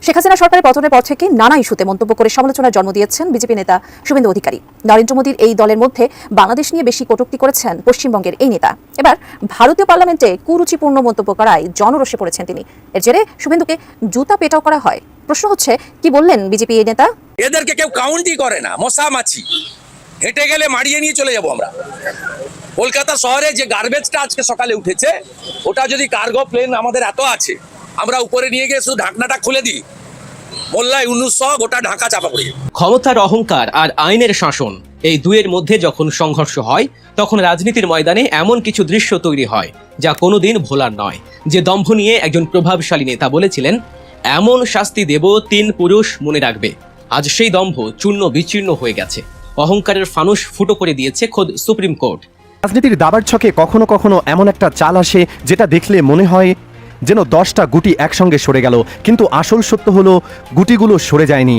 শেখ হাসিনা সরকারের পতনের পর থেকে নানা ইস্যুতে মন্তব্য করে সমালোচনার জন্ম দিয়েছেন বিজেপি নেতা শুভেন্দু অধিকারী। নরেন্দ্র মোদীর এই দলের মধ্যে বাংলাদেশ নিয়ে বেশি কটূক্তি করেছেন পশ্চিমবঙ্গের এই নেতা। এবার ভারতীয় পার্লামেন্টে কুরুচিপূর্ণ মন্তব্য করায় জনরোষে পড়েছেন তিনি। এর জেরে শুভেন্দুকে জুতা পেটাও করা হয়। প্রশ্ন হচ্ছে, কি বললেন বিজেপি এই নেতা? এদেরকে কেউ কাউন্টই করে না, মশা মাছি হেঁটে গেলে মারিয়ে নিয়ে চলে যাব আমরা। কলকাতা শহরে যে গার্বেজটা আজকে সকালে উঠেছে, ওটা যদি কার্গো প্লেন আমাদের এত আছে, আমরা উপরে নিয়ে গিয়ে শুধু ঢাকনাটা খুলে দিই, মোল্লা ইউনুস সহ গোটা ঢাকা চাপা পড়ে। ক্ষমতার অহংকার আর আইনের শাসন, এই দুয়ের মধ্যে যখন সংঘর্ষ হয়, তখন রাজনীতির ময়দানে এমন কিছু দৃশ্য তৈরি হয় যা কোনোদিন ভোলার নয়। যে দম্ভ নিয়ে একজন প্রভাবশালী নেতা বলেছিলেন, এমন শাস্তি দেব 3 পুরুষ মনে রাখবে, আজ সেই দম্ভ চূর্ণ বিচীর্ণ হয়ে গেছে। অহংকারের ফানুস ফুটো করে দিয়েছে খোদ সুপ্রিম কোর্ট। রাজনীতির দাবার ছকে কখনো কখনো এমন একটা চাল আসে যেটা দেখলে মনে হয় যেন 10টা গুটি একসঙ্গে সরে গেল, কিন্তু আসল সত্য হলো গুটিগুলো সরে যায়নি,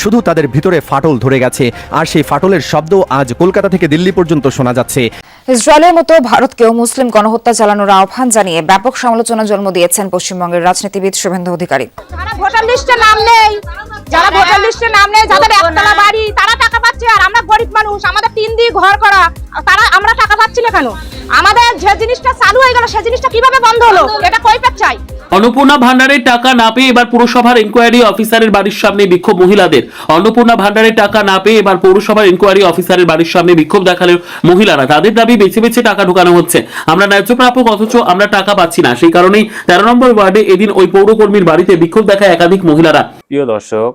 শুধু তাদের ভিতরে ফাটল ধরে গেছে। আর সেই ফাটলের শব্দ আজ কলকাতা থেকে দিল্লি পর্যন্ত শোনা যাচ্ছে। ইসরায়েলের মতো ভারতকেও মুসলিম গণহত্যা চালানোর আহ্বান জানিয়ে ব্যাপক সমালোচনা জন্ম দিয়েছেন পশ্চিমবঙ্গের রাজনীতিবিদ শুভেন্দু অধিকারী। যারা ভোটার লিস্টে নাম নেই, যাদের একতলা বাড়ি, তারা টাকা পাচ্ছে, আর আমরা গরিব মানুষ, আমাদের 3 দিয়ে ঘর করা, আমরা টাকা পাচ্ছি না কেন? আমাদের যে জিনিসটা চালু হয়ে গেল, সেই জিনিসটা কিভাবে বন্ধ হলো? এটা কৈফিয়ত চাই। অন্নপূর্ণা ভান্ডারের টাকা না পেয়ে এবার পুরসভার ইনকোয়ারি অফিসারের বাড়ির সামনে বিক্ষোভ মহিলাদের। অন্নপূর্ণা ভান্ডারের টাকা না পেয়ে এবার পৌরসভার ইনকোয়ারি অফিসারের বাড়ির সামনে বিক্ষোভ দেখালেন মহিলারা। তাদের দাবি বেছে বেছে টাকা ঢোকানো হচ্ছে, আমরা ন্যায্য প্রাপক অথচ আমরা টাকা পাচ্ছি না। সেই কারণেই 13 নম্বর ওয়ার্ডে এদিন ওই পৌরকর্মীর বাড়িতে বিক্ষোভ দেখায় একাধিক মহিলারা। প্রিয় দর্শক,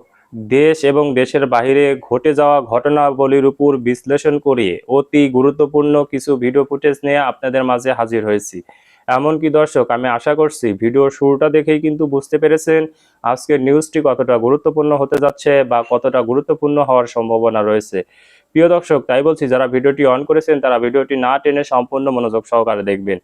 দেশ এবং দেশের বাইরে ঘটে যাওয়া ঘটনাবলীর উপর বিশ্লেষণ করে অতি গুরুত্বপূর্ণ কিছু ভিডিও ফুটেজ নিয়ে আপনাদের মাঝে হাজির হয়েছি। এমনকি দর্শক, আমি আশা করছি ভিডিওর শুরুটা দেখেই কিন্তু বুঝতে পেরেছেন আজকের নিউজটি কতটা গুরুত্বপূর্ণ হতে যাচ্ছে বা কতটা গুরুত্বপূর্ণ হওয়ার সম্ভাবনা রয়েছে। প্রিয় দর্শক, তাই বলছি, যারা ভিডিওটি অন করেছেন তারা ভিডিওটি না টেনে সম্পূর্ণ মনোযোগ সহকারে দেখবেন,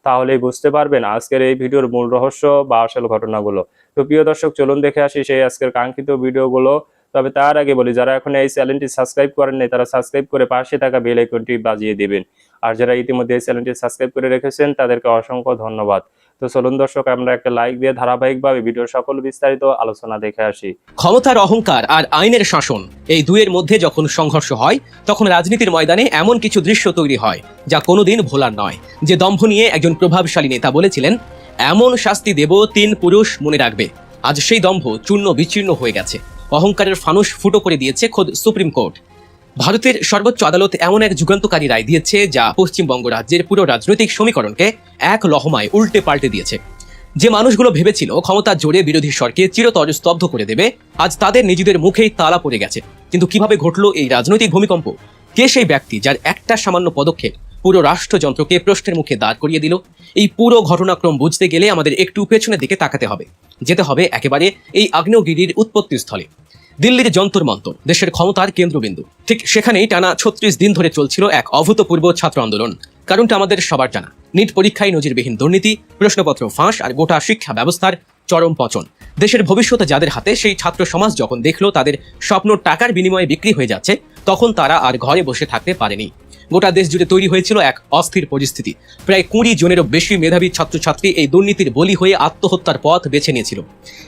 তাহলেই বুঝতে পারবেন আজকের এই ভিডিওর মূল রহস্য বা আসল ঘটনাগুলো। তো প্রিয় দর্শক, চলুন দেখে আসি সেই আজকের কাঙ্ক্ষিত ভিডিওগুলো। তবে তার আগে বলি, যারা এখন এই চ্যানেলটি সাবস্ক্রাইব করেন নাই তারা সাবস্ক্রাইব করে পাশে থাকা বেল আইকনটি বাজিয়ে দিবেন। আর যারা ইতিমধ্যে এই চ্যানেলটি সাবস্ক্রাইব করে রেখেছেন তাদেরকে অসংখ্য ধন্যবাদ। তো চলুন দর্শক, আমরা একটা লাইক দিয়ে ধারাবাহিকভাবে ভিডিওর সকল বিস্তারিত আলোচনা দেখে আসি। ক্ষমতার অহংকার আর আইনের শাসন, এই দুয়ের মধ্যে যখন সংঘর্ষ হয়, তখন রাজনীতির ময়দানে এমন কিছু দৃশ্য তৈরি হয় যা কোনোদিন ভোলার নয়। যে দম্ভ নিয়ে একজন প্রভাবশালী নেতা বলেছিলেন, এমন শাস্তি দেব 3 পুরুষ মনে রাখবে, আজ সেই দম্ভ চূর্ণ বিচীর্ণ হয়ে গেছে। অহংকারের ফানুস ফুটো করে দিয়েছে খোদ সুপ্রিম কোর্ট। ভারতের সর্বোচ্চ আদালত এমন এক যুগান্তকারী রায় দিয়েছে যা পশ্চিমবঙ্গ রাজ্যের পুরো রাজনৈতিক সমীকরণকে এক লহমায় উল্টে পাল্টে দিয়েছে। যে মানুষগুলো ভেবেছিল ক্ষমতার জোরে বিরোধী স্বরকে চিরতর স্তব্ধ করে দেবে, আজ তাদের নিজেদের মুখেই তালা পড়ে গেছে। কিন্তু কিভাবে ঘটলো এই রাজনৈতিক ভূমিকম্প? কে সেই ব্যক্তি যার একটা সামান্য পদক্ষেপ পুরো রাষ্ট্রযন্ত্রকে প্রশ্নের মুখে দাঁড় করিয়ে দিল? এই পুরো ঘটনাক্রম বুঝতে গেলে আমাদের একটু পেছনের দিকে তাকাতে হবে, যেতে হবে একেবারে এই আগ্নেয়গিরির উৎপত্তি স্থলে, দিল্লির যন্তর মন্তর, দেশের ক্ষমতার কেন্দ্রবিন্দু। ঠিক সেখানেই টানা 36 দিন ধরে চলছিল এক অভূতপূর্ব ছাত্র আন্দোলন। কারণটা আমাদের সবার জানা, নিট পরীক্ষায় নজিরবিহীন দুর্নীতি, প্রশ্নপত্র ফাঁস আর গোটা শিক্ষা ব্যবস্থার চরম পচন। দেশের ভবিষ্যৎ যাদের হাতে, সেই ছাত্র সমাজ যখন দেখলো তাদের স্বপ্ন টাকার বিনিময়ে বিক্রি হয়ে যাচ্ছে, তখন তারা আর ঘরে বসে থাকতে পারেনি। গোটা দেশ জুড়ে তৈরি হয়েছিল এক অস্থির পরিস্থিতি। প্রায় 20 জনেরও বেশি মেধাবী ছাত্রছাত্রী এই দুর্নীতির বলি হয়ে আত্মহত্যার পথ বেছে নিয়েছিল।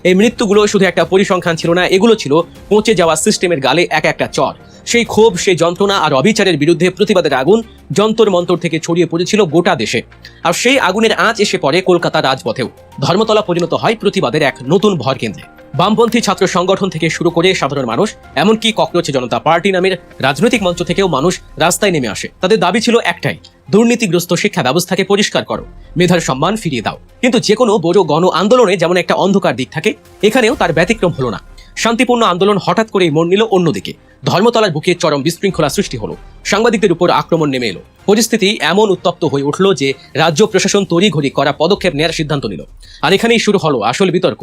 এই মৃত্যুগুলো শুধু একটা পরিসংখ্যান ছিল না, এগুলো ছিল পচে যাওয়া সিস্টেমের গালে এক একটা চর। সেই ক্ষোভ, সেই যন্ত্রণা আর অবিচারের বিরুদ্ধে প্রতিবাদের আগুন যন্তর মন্তর থেকে ছড়িয়ে পড়েছিল গোটা দেশে। আর সেই আগুনের আঁচ এসে পড়ে কলকাতার রাজপথেও। ধর্মতলা পরিণত হয় প্রতিবাদের এক নতুন ভর কেন্দ্রে। বামপন্থী ছাত্র সংগঠন থেকে শুরু করে সাধারণ মানুষ, এমনকি ককরোচ জনতা পার্টি নামের রাজনৈতিক মঞ্চ থেকেও মানুষ রাস্তায় নেমে আসে। তাদের দাবি ছিল একটাই, দুর্নীতিগ্রস্ত শিক্ষা ব্যবস্থাকে পরিষ্কার করো, মেধার সম্মান ফিরিয়ে দাও। কিন্তু যে কোনো বড় গণ আন্দোলনে যেমন একটা অন্ধকার দিক থাকে, এখানেও তার ব্যতিক্রম হলো না। শান্তিপূর্ণ আন্দোলন হঠাৎ করেই মোড় নিল অন্যদিকে। ধর্মতলার বুকে চরম বিশৃঙ্খলা সৃষ্টি হলো, সাংবাদিকদের উপর আক্রমণ নেমে এলো। পরিস্থিতি এমন উত্তপ্ত হয়ে উঠল যে রাজ্য প্রশাসন তড়িঘড়ি করা পদক্ষেপ নেওয়ার সিদ্ধান্ত নিল। আর এখানেই শুরু হলো আসল বিতর্ক।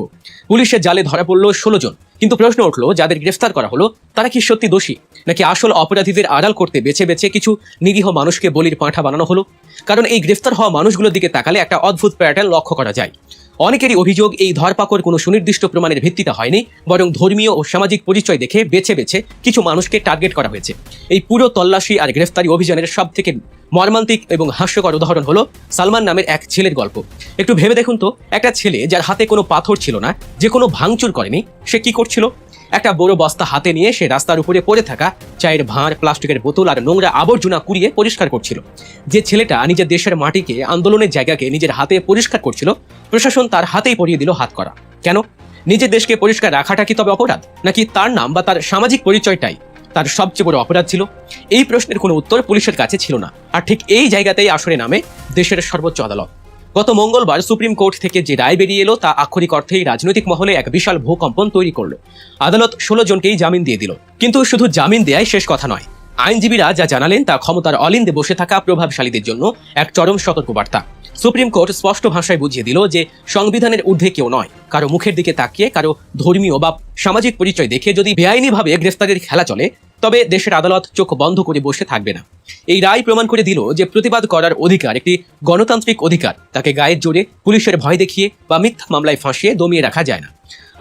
পুলিশের জালে ধরা পড়ল 16 জন, কিন্তু প্রশ্ন উঠল, যাদের গ্রেফতার করা হলো তারা কি সত্যি দোষী, নাকি আসল অপরাধীদের আড়াল করতে বেছে বেছে কিছু নিরীহ মানুষকে বলির পাঁঠা বানানো হলো? কারণ এই গ্রেফতার হওয়া মানুষগুলোর দিকে তাকালে একটা অদ্ভুত প্যাটার্ন লক্ষ্য করা যায়। অনেকেরই অভিযোগ, এই ধরপাকড় কোনো সুনির্দিষ্ট প্রমাণের ভিত্তিতে হয়নি, বরং ধর্মীয় ও সামাজিক পরিচয় দেখে বেছে বেছে কিছু মানুষকে টার্গেট করা হয়েছে। এই পুরো তল্লাশি তল্লাশি আর গ্রেফতারি অভিযানের সব থেকে মর্মান্তিক এবং হাস্যকর উদাহরণ হলো সালমান নামের এক ছেলের গল্প। একটু ভেবে দেখুন তো, একটা ছেলে যার হাতে কোনো পাথর ছিল না, যে কোনো ভাঙচুর করেনি, সে কি করছিল? একটা বড় বস্তা হাতে নিয়ে সে রাস্তার উপরে পড়ে থাকা চায়ের ভাঁড়, প্লাস্টিকের বোতল আর নোংরা আবর্জনা কুড়িয়ে পরিষ্কার করছিল। যে ছেলেটা নিজের দেশের মাটিকে, আন্দোলনের জায়গাকে নিজের হাতে পরিষ্কার করছিল, প্রশাসন তার হাতেই পরিয়ে দিল হাত করা। কেন? নিজের দেশকে পরিষ্কার রাখাটা কি তবে অপরাধ, নাকি তার নাম বা তার সামাজিক পরিচয়টাই তার সবচেয়ে বড় অপরাধ ছিল? এই প্রশ্নের কোনো উত্তর পুলিশের কাছে ছিল না। আর ঠিক এই জায়গাতেই আসরে নামে দেশের সর্বোচ্চ আদালত। গত মঙ্গলবার সুপ্রিম কোর্ট থেকে যে রায় বেরিয়ে এলো তা আক্ষরিক অর্থেই রাজনৈতিক মহলে এক বিশাল ভূকম্পন তৈরি করলো। আদালত 16 জনকেই জামিন দিয়ে দিল। কিন্তু শুধু জামিন দেয়াই শেষ কথা নয়। আইনজীবীরা যা জানালেন তা ক্ষমতার অলিন্দে বসে থাকা প্রভাবশালীদের জন্য এক চরম সতর্কবার্তা। সুপ্রিম কোর্ট স্পষ্ট ভাষায় বুঝিয়ে দিল যে সংবিধানের ঊর্ধ্বে কেউ নয়। কারো মুখের দিকে তাকিয়ে, কারো ধর্মীয় বা সামাজিক পরিচয় দেখে যদি বেআইনিভাবে গ্রেফতারের খেলা চলে, তবে দেশের আদালত চোখ বন্ধ করে বসে থাকবে না। এই রায় প্রমাণ করে দিল যে প্রতিবাদ করার অধিকার একটি গণতান্ত্রিক অধিকার। তাকে গায়ের জোরে, পুলিশের ভয় দেখিয়ে বা মিথ্যা মামলায় ফাঁসিয়ে দমিয়ে রাখা যায় না।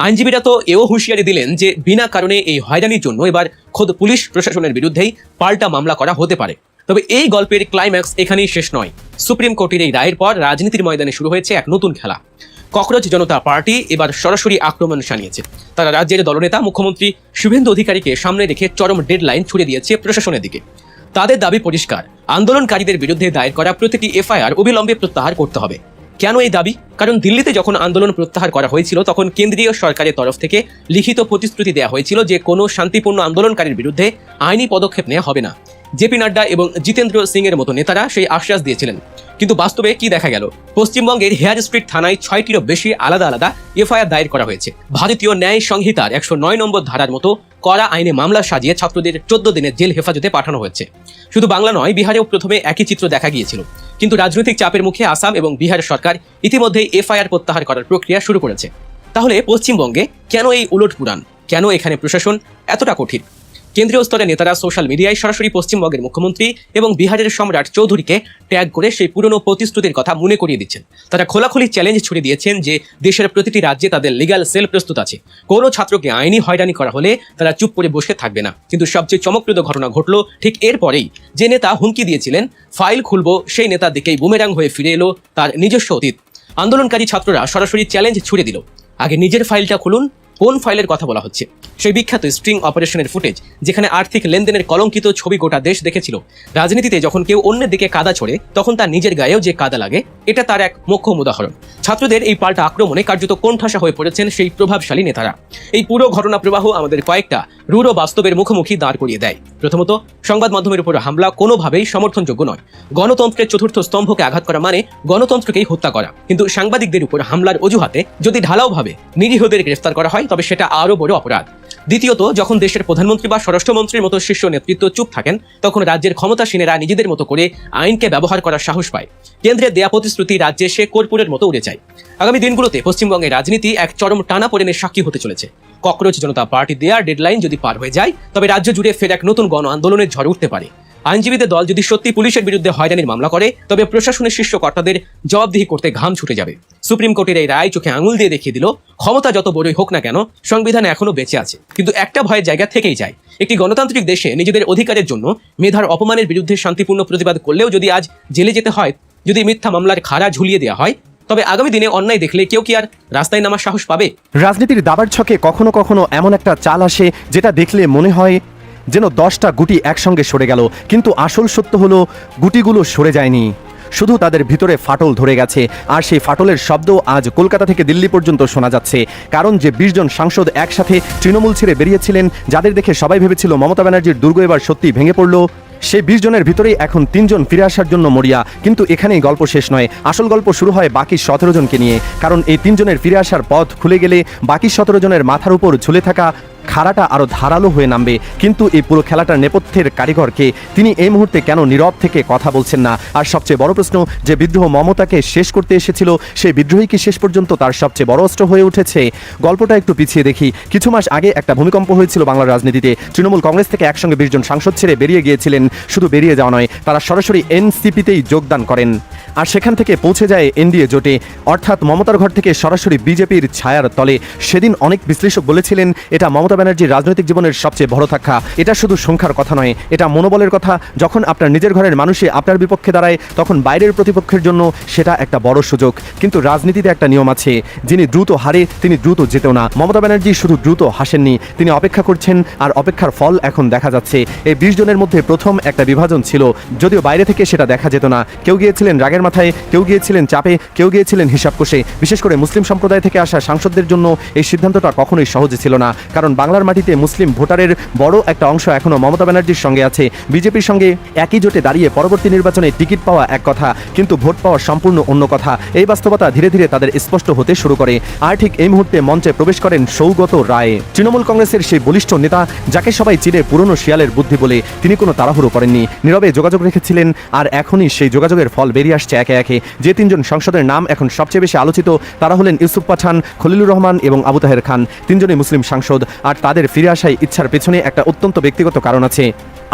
আইনজীবীরা তো এও হুঁশিয়ারি দিলেন যে বিনা কারণে এই হয়রানির জন্য এবার খোদ পুলিশ প্রশাসনের বিরুদ্ধেই পাল্টা মামলা করা হতে পারে। তবে এই গল্পের ক্লাইম্যাক্স এখানেই শেষ নয়। সুপ্রিম কোর্টের এই রায়ের পর রাজনীতির ময়দানে শুরু হয়েছে এক নতুন খেলা। ককরোচ জনতা পার্টি এবার সরাসরি আক্রমণ শানিয়েছে। তারা রাজ্যের দলনেতা মুখ্যমন্ত্রী শুভেন্দু অধিকারীকে সামনে রেখে চরম ডেডলাইন ছুড়ে দিয়েছে প্রশাসনের দিকে। তাদের দাবি পরিষ্কার, আন্দোলনকারীদের বিরুদ্ধে দায়ের করা প্রতিটি এফআইআর অবিলম্বে প্রত্যাহার করতে হবে। কেন এই দাবি? কারণ দিল্লিতে যখন আন্দোলন প্রত্যাহার করা হয়েছিল, তখন কেন্দ্রীয় সরকারের তরফ থেকে লিখিত প্রতিশ্রুতি দেওয়া হয়েছিল যে কোনো শান্তিপূর্ণ আন্দোলনকারীর বিরুদ্ধে আইনি পদক্ষেপ নেওয়া হবে না। জেপি নাড্ডা এবং জিতেন্দ্র সিং এর মতো নেতারা সেই আশ্বাস দিয়েছিলেন। কিন্তু বাস্তবে কি দেখা গেল? পশ্চিমবঙ্গের হেয়ার স্ট্রিট থানায় 6টিরও বেশি আলাদা আলাদা এফআইআর দায়ের করা হয়েছে। ভারতীয় ন্যায় সংহিতার 109 নম্বর ধারার মতো কড়া আইনে মামলা সাজিয়ে ছাত্রদের 14 দিনের জেল হেফাজতে পাঠানো হয়েছে। শুধু বাংলা নয়, বিহারেও প্রথমে একই চিত্র দেখা গিয়েছিল। কিন্তু রাজনৈতিক চাপের মুখে আসাম এবং বিহার সরকার ইতিমধ্যেই এফআইআর প্রত্যাহার করার প্রক্রিয়া শুরু করেছে। তাহলে পশ্চিমবঙ্গে কেন এই উলটপুরাণ? কেন এখানে প্রশাসন এতটা কঠিন? কেন্দ্রীয় স্তরের নেতারা সোশ্যাল মিডিয়ায় সরাসরি পশ্চিমবঙ্গের মুখ্যমন্ত্রী এবং বিহারের সম্রাট চৌধুরীকে ট্যাগ করে সেই পুরনো প্রতিশ্রুতির কথা মনে করিয়ে দিচ্ছেন। তারা খোলাখুলি চ্যালেঞ্জ ছুড়ে দিয়েছেন যে দেশের প্রতিটি রাজ্যে তাদের লিগ্যাল সেল প্রস্তুত আছে। কোনো ছাত্রকে আইনি হয়রানি করা হলে তারা চুপ করে বসে থাকবে না। কিন্তু সবচেয়ে চমকপ্রদ ঘটনা ঘটলো ঠিক এরপরেই। যে নেতা হুমকি দিয়েছিলেন ফাইল খুলবো, সেই নেতার দিকেই বুমেরাং হয়ে ফিরে এলো তার নিজস্ব অতীত। আন্দোলনকারী ছাত্ররা সরাসরি চ্যালেঞ্জ ছুড়ে দিল, আগে নিজের ফাইলটা খুলুন। কোন ফাইলের কথা বলা হচ্ছে? সেই বিখ্যাত স্ট্রিং অপারেশনের ফুটেজ, যেখানে আর্থিক লেনদেনের কলঙ্কিত ছবি গোটা দেশ দেখেছিল। রাজনীতিতে যখন কেউ অন্যের দিকে কাদা ছোড়ে, তখন তার নিজের গায়েও যে কাদা লাগে, এটা তার এক মোক্ষম উদাহরণ। ছাত্রদের এই পাল্টা আক্রমণে কার্যত কোণঠাসা হয়ে পড়েছেন সেই প্রভাবশালী নেতারা। এই পুরো ঘটনা প্রবাহ আমাদের কয়েকটা রূঢ় বাস্তবের মুখোমুখি দাঁড় করিয়ে দেয়। প্রথমত, সংবাদ মাধ্যমের উপর হামলা কোনোভাবেই সমর্থনযোগ্য নয়। গণতন্ত্রের চতুর্থ স্তম্ভকে আঘাত করা মানে গণতন্ত্রকেই হত্যা করা। কিন্তু সাংবাদিকদের উপর হামলার অজুহাতে যদি ঢালাওভাবে নিরীহদের গ্রেফতার করা হয়, তবে সেটা আরও বড় অপরাধ। দ্বিতীয়ত, যখন দেশের প্রধানমন্ত্রী বা স্বরাষ্ট্রমন্ত্রীর মতো শীর্ষ নেতৃত্ব চুপ থাকেন, তখন রাজ্যের ক্ষমতাসীনেরা নিজেদের মতো করে আইনকে ব্যবহার করার সাহস পায়। কেন্দ্রের দেয়া প্রতিশ্রুতি রাজ্যে সে কর্পূরের মতো উড়ে যায়। আগামী দিনগুলোতে পশ্চিমবঙ্গের রাজনীতি এক চরম টানাপোড়েনের সাক্ষী হতে চলেছে। ককরোচ জনতা পার্টি দেয়া ডেডলাইন যদি পার হয়ে যায়, তবে রাজ্য জুড়ে ফের এক নতুন গণ আন্দোলনের ঝড় উঠতে পারে। আইনজীবীদের দল যদি সত্যি পুলিশের বিরুদ্ধে হয়রানির মামলা করে, তবে প্রশাসনের শীর্ষ কর্তাদের জবাবদিহি করতে ঘাম ছুটে যাবে। সুপ্রিম কোর্টের এই রায় চোখে আঙুল দিয়ে দেখিয়ে দিল, ক্ষমতা যত বড়ই হোক না কেন, সংবিধান এখনো বেঁচে আছে। কিন্তু একটা ভয়ের জায়গা থেকেই যায়। একটি গণতান্ত্রিক দেশে নিজেদের অধিকারের জন্য মেধার অপমানের বিরুদ্ধে শান্তিপূর্ণ প্রতিবাদ করলেও যদি আজ জেলে যেতে হয়, যদি মিথ্যা মামলার খাড়া ঝুলিয়ে দেওয়া হয়, তবে আগামী দিনে অন্যায় দেখলে কেউ কি আর রাস্তায় নামার সাহস পাবে? রাজনীতির দাবার ছকে কখনো কখনো এমন একটা চাল আসে যেটা দেখলে মনে হয় যেন 10টা গুটি একসঙ্গে সরে গেল, কিন্তু আসল সত্য হলো গুটিগুলো সরে যায়নি, শুধু তাদের ভিতরে ফাটল ধরে গেছে। আর সেই ফাটলের শব্দ আজ কলকাতা থেকে দিল্লি পর্যন্ত শোনা যাচ্ছে। কারণ যে 20 জন সাংসদ একসাথে তৃণমূল ছেড়ে বেরিয়েছিলেন, যাদের দেখে সবাই ভেবেছিল মমতা ব্যানার্জির দুর্গ এবার সত্যি ভেঙে পড়ল, সেই 20 জনের ভিতরেই এখন 3 জন ফিরে আসার জন্য মরিয়া। কিন্তু এখানেই গল্প শেষ নয়, আসল গল্প শুরু হয় বাকি 17 জনকে নিয়ে। কারণ এই 3 জনের ফিরে আসার পথ খুলে গেলে বাকি 17 জনের মাথার উপর ঝুলে থাকা খাড়াটা আরো ধারালো হয়ে নামবে। কিন্তু এই পুরো খেলাটার নেপথ্যের কারিগরকে, তিনি এই মুহূর্তে কেন নীরব থেকে কথা বলছেন না? আর সবচেয়ে বড় প্রশ্ন, যে বিদ্রোহ মমতাকে শেষ করতে এসেছিল, সেই বিদ্রোহী কি শেষ পর্যন্ত তার সবচেয়ে বড় অস্ত্র হয়ে উঠেছে? গল্পটা একটু পিছিয়ে দেখি। কিছু মাস আগে একটা ভূমিকম্প হয়েছিল বাংলার রাজনীতিতে। তৃণমূল কংগ্রেস থেকে একসঙ্গে 20 জন সাংসদ ছেড়ে বেরিয়ে গিয়েছিলেন। শুধু বেরিয়ে যাওয়া নয়, তারা সরাসরি এনসিপিতেই যোগদান করেন। আর সেখান থেকে পৌঁছে যায় এনডিএ জোটে, অর্থাৎ মমতার ঘর থেকে সরাসরি বিজেপির ছায়ার তলে। সেদিন অনেক বিশ্লেষক বলেছিলেন এটা মমতা ব্যানার্জির রাজনৈতিক জীবনের সবচেয়ে বড় ধাক্কা। এটা শুধু সংখ্যার কথা নয়, এটা মনোবলের কথা। যখন আপনার নিজের ঘরের মানুষই আপনার বিপক্ষে দাঁড়ায়, তখন বাইরের প্রতিপক্ষের জন্য সেটা একটা বড় সুযোগ। কিন্তু রাজনীতিতে একটা নিয়ম আছে, যিনি দ্রুত হারে তিনি দ্রুত জেতেও না। মমতা ব্যানার্জি শুধু দ্রুত হাসেননি, তিনি অপেক্ষা করছেন, আর অপেক্ষার ফল এখন দেখা যাচ্ছে। এই 20 জনের মধ্যে প্রথম একটা বিভাজন ছিল, যদিও বাইরে থেকে সেটা দেখা যেত না। কেউ গিয়েছিলেন রাগের মাথায়, কেউ গিয়েছিলেন চাপে, কেউ গিয়েছিলেন হিসাব কষে। বিশেষ করে মুসলিম সম্প্রদায় থেকে আসা সাংসদদের জন্য এই সিদ্ধান্তটা কখনোই সহজ ছিল না, কারণ বাংলার মাটিতে মুসলিম ভোটারের বড় একটা অংশ এখনো মমতা ব্যানার্জির সঙ্গে আছে। বিজেপির সঙ্গে একই জোটে দাঁড়িয়ে পরবর্তী নির্বাচনে টিকিট পাওয়া এক কথা, কিন্তু ভোট পাওয়া সম্পূর্ণ অন্য কথা। এই বাস্তবতা ধীরে ধীরে তাদের স্পষ্ট হতে শুরু করে। আর ঠিক এই মুহূর্তে মঞ্চে প্রবেশ করেন সৌগত রায়, তৃণমূল কংগ্রেসের সেই বলিষ্ঠ নেতা যাকে সবাই চিনে পুরনো শিয়ালের বুদ্ধি বলে। তিনি কোনো তাড়াহুড়ো করেননি, নীরবে যোগাযোগ রেখেছিলেন, আর এখনই সেই যোগাযোগের ফল বেরিয়ে আসছে একে একে। যে 3 জন সংসদের নাম এখন সবচেয়ে বেশি আলোচিত তারা হলেন ইউসুফ পাঠান, খলিলুর রহমান এবং আবু তাহের খান। 3 জনই মুসলিম সাংসদ, আর তাদের ফিরে আসায় ইচ্ছার পেছনে একটা অত্যন্ত ব্যক্তিগত কারণ আছে।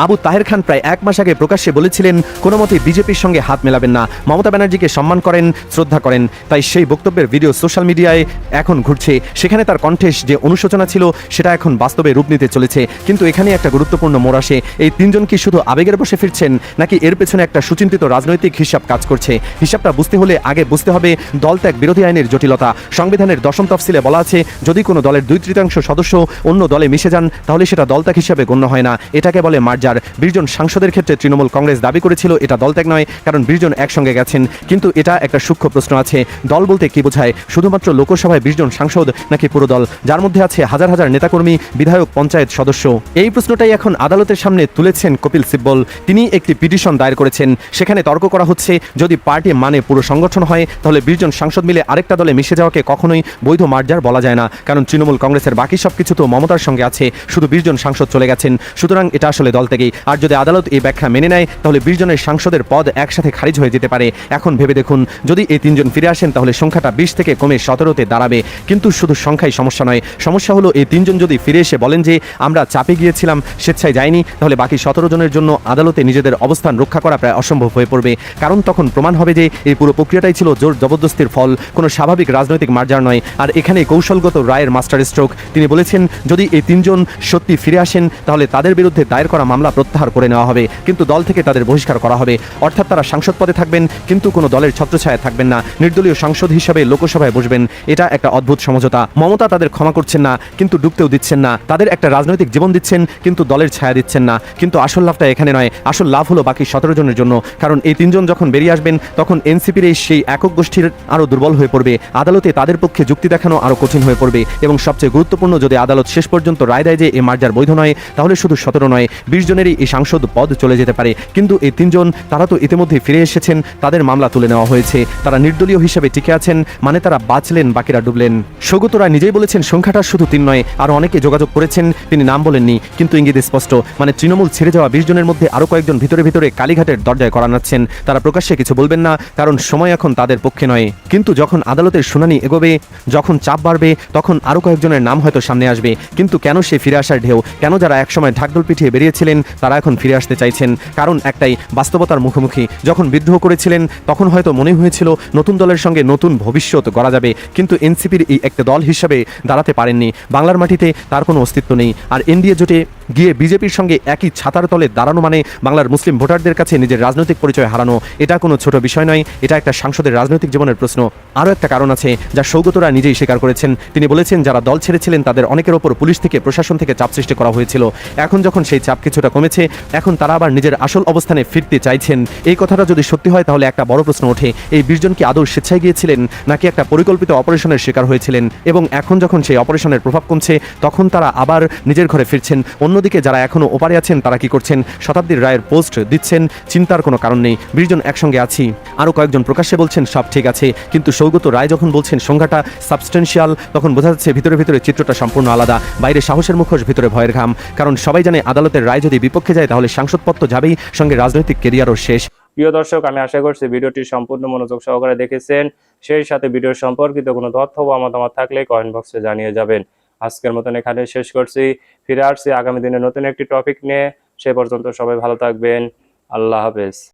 আবু তাহের খান প্রায় 1 মাস আগে প্রকাশ্যে বলেছিলেন কোনো মতে বিজেপির সঙ্গে হাত মেলাবেন না, মমতা ব্যানার্জিকে সম্মান করেন, শ্রদ্ধা করেন। তাই সেই বক্তব্যের ভিডিও সোশ্যাল মিডিয়ায় এখন ঘুরছে। সেখানে তার কণ্ঠে যে অনুশোচনা ছিল সেটা এখন বাস্তবে রূপ নিতে চলেছে। কিন্তু এখানে একটা গুরুত্বপূর্ণ মোড় আসে। এই 3 জন কি শুধু আবেগের বশে ফিরছেন, নাকি এর পেছনে একটা সুচিন্তিত রাজনৈতিক হিসাব কাজ করছে? হিসাবটা বুঝতে হলে আগে বুঝতে হবে দল ত্যাগ বিরোধী আইনের জটিলতা। সংবিধানের 10ম তফসিলে বলা আছে, যদি কোনো দলের 2/3 সদস্য অন্য দলে মিশে যান তাহলে সেটা দলত্যাগ হিসাবে গণ্য হয় না, এটাকে বলে মার্জার। 20 জন সাংসদের ক্ষেত্রে তৃণমূল কংগ্রেস দাবি করেছিল এটা দলত্যাগ নয়, কারণ 20 জন একসঙ্গে গেছেন। কিন্তু এটা একটা সূক্ষ্ম প্রশ্ন আছে, দল বলতে কি বোঝায়? শুধুমাত্র লোকসভায় 20 জন সাংসদ, নাকি পুরো দল যার মধ্যে আছে হাজার হাজার নেতাকর্মী, বিধায়ক, পঞ্চায়েত সদস্য? এই প্রশ্নটাই এখন আদালতের সামনে তুলেছেন কপিল সিব্বল। তিনি একটি পিটিশন দায়ের করেছেন। সেখানে তর্ক করা হচ্ছে, যদি পার্টি মানে পুরো সংগঠন হয় তাহলে 20 জন সাংসদ মিলে আরেকটা দলে মিশে যাওয়াকে কখনোই বৈধ মার্জার বলা যায় না, কারণ তৃণমূল কংগ্রেসের বাকি সবকিছু তো মমতার সঙ্গে আছে, শুধু 20 জন সাংসদ চলে গেছেন। সুতরাং এটা আসলে দল থেকেই। আর যদি আদালত এই ব্যাখ্যা মেনে নেয় তাহলে 20 জনের সাংসদের পদ একসাথে খারিজ হয়ে যেতে পারে। এখন ভেবে দেখুন, যদি এই 3 জন ফিরে আসেন তাহলে সংখ্যাটা 20 থেকে কমে 17তে দাঁড়াবে। কিন্তু শুধু সংখ্যাই সমস্যা নয়, সমস্যা হলো এই 3 জন যদি ফিরে এসে বলেন যে আমরা চাপে গিয়েছিলাম, স্বেচ্ছায় যায়নি, তাহলে বাকি 17 জনের জন্য আদালতে নিজেদের অবস্থান রক্ষা করা প্রায় অসম্ভব হয়ে পড়বে। কারণ তখন প্রমাণ হবে যে এই পুরো প্রক্রিয়াটাই ছিল জোর জবরদস্তির ফল, কোনো স্বাভাবিক রাজনৈতিক মার্জার নয়। আর এখানে কৌশলগত রায়ের মাস্টার স্ট্রোক। তিনি বলেছেন যদি এই 3 জন সত্যি ফিরে আসেন তাহলে তাদের বিরুদ্ধে দায়ের করা মামলা প্রত্যাহার করে নেওয়া হবে, কিন্তু দল থেকে তাদের বহিষ্কার করা হবে। অর্থাৎ তারা সাংসদ পদে থাকবেন, কিন্তু কোনো দলের ছত্রছায়ায় থাকবেন না, নির্দলীয় সাংসদ হিসাবে লোকসভায় বসবেন। এটা একটা অদ্ভুত সমঝোতা। মমতা তাদের ক্ষমা করছেন না, কিন্তু ডুবতেও দিচ্ছেন না। তাদের একটা রাজনৈতিক জীবন দিচ্ছেন, কিন্তু দলের ছায়া দিচ্ছেন না। কিন্তু আসল লাভটা এখানে নয়, আসল লাভ হলো বাকি 17 জনের জন্য। কারণ এই 3 জন যখন বেরিয়ে আসবেন তখন এনসিপির সেই একক গোষ্ঠীর আরও দুর্বল হয়ে পড়বে। আদালতে তাদের পক্ষে যুক্তি দেখানো আরও কঠিন হয়ে পড়বে। এবং সবচেয়ে গুরুত্বপূর্ণ, যদি আদালত শেষ পর্যন্ত রায় দেয় যে এই মার্জার বৈধ নয়, তাহলে শুধু 17 নয় 20 জনেরই এই সাংসদ পদ চলে যেতে পারে। কিন্তু এই 3 জন তারা তো ইতিমধ্যে ফিরে এসেছেন, তাদের মামলা তুলে নেওয়া হয়েছে, তারা নির্দলীয় হিসেবে টিকে আছেন, মানে তারা বাঁচলেন, বাকিরা ডুবলেন। সৌগত রায় নিজেই বলেছেন সংখ্যাটা শুধু 3 নয়, আরও অনেকে যোগাযোগ করেছেন, তিনি নাম বলেননি, কিন্তু ইঙ্গিত স্পষ্ট। মানে তৃণমূল ছেড়ে যাওয়া 20 জনের মধ্যে আরও কয়েকজন ভিতরে ভিতরে কালীঘাটের দরজায় কড়া নাড়ছেন। তারা প্রকাশ্যে কিছু বলবেন না, কারণ সময় এখন তাদের পক্ষে নয়। কিন্তু যখন আদালতের শুনানি এগোবে, যখন চাপ বাড়বে, তখন আরও কয়েকজনের নাম হয়তো সামনে আসবে। কিন্তু কেন সে ফিরে আসার ঢেউ? কেন যারা একসময় ঢাকঢোল পিটিয়ে বেরিয়েছিলেন তারা এখন ফিরে আসতে চাইছেন? কারণ একটাই, বাস্তবতার মুখোমুখি। যখন বিদ্রোহ করেছিলেন তখন হয়তো মনে হয়েছিল নতুন দলের সঙ্গে নতুন ভবিষ্যৎ গড়া যাবে, কিন্তু এনসিপির এই একটা দল হিসাবে দাঁড়াতে পারেননি। বাংলার মাটিতে তার কোনো অস্তিত্ব নেই। আর এনডিএ জোটে গিয়ে বিজেপির সঙ্গে একই ছাতার তলে দাঁড়ানো মানে বাংলার মুসলিম ভোটারদের কাছে নিজের রাজনৈতিক পরিচয় হারানো। এটা কোনো ছোট বিষয় নয়, এটা একটা সাংসদের রাজনৈতিক জীবনের প্রশ্ন। আরও একটা কারণ আছে যা সৌগতরা নিজেই স্বীকার করেছেন। তিনি বলেছেন যারা দল ছেড়েছিলেন তাদের অনেকের ওপর পুলিশ থেকে, প্রশাসন থেকে চাপ সৃষ্টি করা হয়েছিল। এখন যখন সেই চাপ কিছুটা কমেছে, এখন তারা আবার নিজের আসল অবস্থানে ফিরতে চাইছেন। এই কথাটা যদি সত্যি হয় তাহলে একটা বড় প্রশ্ন ওঠে, এই 20 জন কি আদৌ স্বেচ্ছায় গিয়েছিলেন, নাকি একটা পরিকল্পিত অপারেশনের শিকার হয়েছিলেন? এবং এখন যখন সেই অপারেশনের প্রভাব কমছে তখন তারা আবার নিজের ঘরে ফিরছেন। অন্যদিকে যারা এখনো ওপারে আছেন তারা কি করছেন? শতাব্দীর রায়ের পোস্ট দিচ্ছেন, চিন্তার কোনো কারণ নেই, 20 জন একসঙ্গে আছি। আরও কয়েকজন প্রকাশ্যে বলছেন সব ঠিক আছে, কিন্তু সৌগত রায় যখন বলছেন সংখ্যাটা সাবস্টেন্সিয়াল, তখন বোঝা যাচ্ছে ভিতরে ভিতরে চিত্রটা সম্পূর্ণ আলাদা। বাইরে সাহসের মুখোশ, ভিতরে ভয়ের ঘাম। কারণ সবাই জানে আদালতের রায় যদি বিপক্ষে যায় তাহলে সাংসদপদ তো যাবেই, সঙ্গে রাজনৈতিক কেরিয়ারও শেষ। প্রিয় দর্শক, আমি আশা করছি ভিডিওটি সম্পূর্ণ মনোযোগ সহকারে দেখেছেন। সেই সাথে ভিডিও সম্পর্কিত কোনো তথ্য বা মতামত থাকলে কমেন্ট বক্সে জানিয়ে যাবেন। আজকের মতন এখানে শেষ করছি। ফিরে আসছি আগামী দিনে নতুন একটি টপিক নিয়ে। সে পর্যন্ত সবাই ভালো থাকবেন। আল্লাহ হাফেজ।